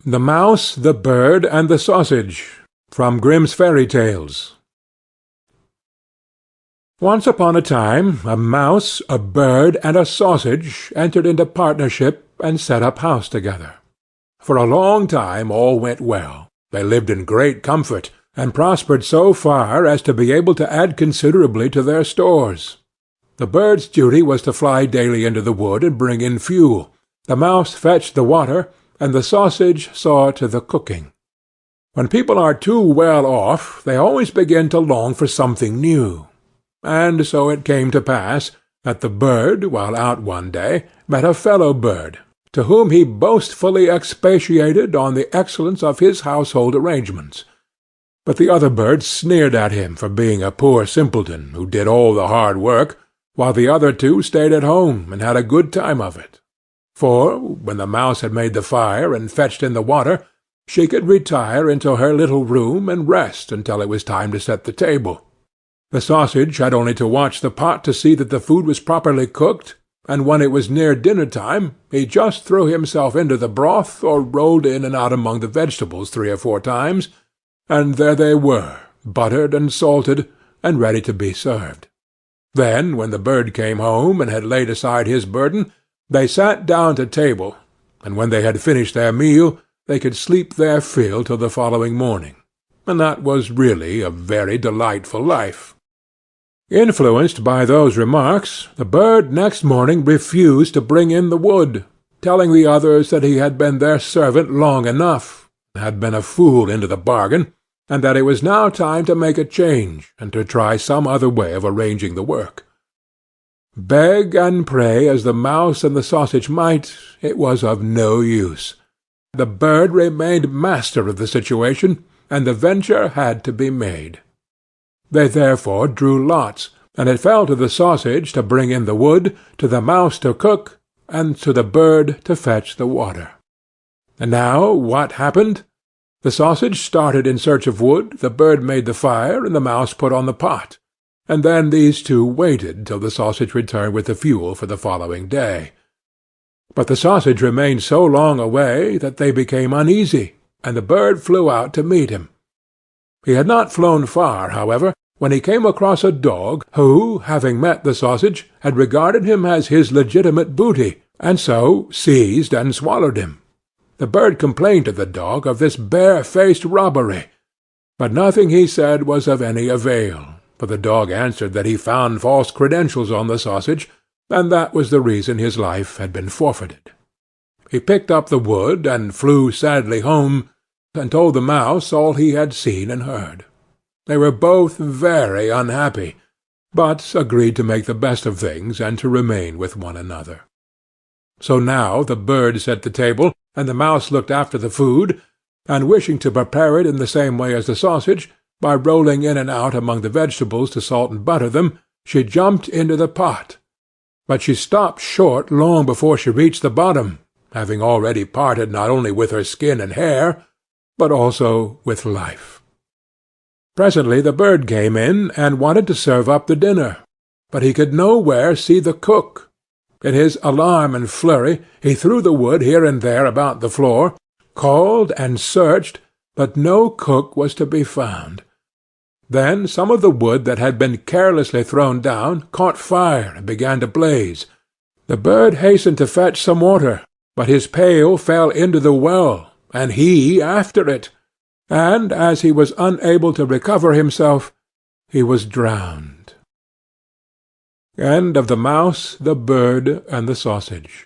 The Mouse, the Bird, and the Sausage. From Grimm's Fairy Tales. Once upon a time a mouse, a bird, and a sausage entered into partnership and set up house together. For a long time all went well. They lived in great comfort, and prospered so far as to be able to add considerably to their stores. The bird's duty was to fly daily into the wood and bring in fuel. The mouse fetched the water, and the sausage saw to the cooking. When people are too well off, they always begin to long for something new. And so it came to pass that the bird, while out one day, met a fellow bird, to whom he boastfully expatiated on the excellence of his household arrangements. But the other bird sneered at him for being a poor simpleton who did all the hard work, while the other two stayed at home and had a good time of it. For, when the mouse had made the fire and fetched in the water, she could retire into her little room and rest until it was time to set the table. The sausage had only to watch the pot to see that the food was properly cooked, and when it was near dinner-time he just threw himself into the broth or rolled in and out among the vegetables 3 or 4 times, and there they were, buttered and salted, and ready to be served. Then, when the bird came home and had laid aside his burden, they sat down to table, and when they had finished their meal they could sleep their fill till the following morning, and that was really a very delightful life. Influenced by those remarks, the bird next morning refused to bring in the wood, telling the others that he had been their servant long enough, had been a fool into the bargain, and that it was now time to make a change, and to try some other way of arranging the work. Beg and pray as the mouse and the sausage might, it was of no use. The bird remained master of the situation, and the venture had to be made. They therefore drew lots, and it fell to the sausage to bring in the wood, to the mouse to cook, and to the bird to fetch the water. And now what happened? The sausage started in search of wood, the bird made the fire, and the mouse put on the pot. And then these two waited till the sausage returned with the fuel for the following day. But the sausage remained so long away that they became uneasy, and the bird flew out to meet him. He had not flown far, however, when he came across a dog, who, having met the sausage, had regarded him as his legitimate booty, and so seized and swallowed him. The bird complained to the dog of this bare-faced robbery, but nothing he said was of any avail, for the dog answered that he found false credentials on the sausage, and that was the reason his life had been forfeited. He picked up the wood and flew sadly home, and told the mouse all he had seen and heard. They were both very unhappy, but agreed to make the best of things and to remain with one another. So now the bird set the table, and the mouse looked after the food, and wishing to prepare it in the same way as the sausage, by rolling in and out among the vegetables to salt and butter them, she jumped into the pot. But she stopped short long before she reached the bottom, having already parted not only with her skin and hair, but also with life. Presently the bird came in, and wanted to serve up the dinner, but he could nowhere see the cook. In his alarm and flurry he threw the wood here and there about the floor, called and searched, but no cook was to be found. Then some of the wood that had been carelessly thrown down caught fire and began to blaze. The bird hastened to fetch some water, but his pail fell into the well, and he after it, and as he was unable to recover himself, he was drowned. End of The Mouse, the Bird, and the Sausage.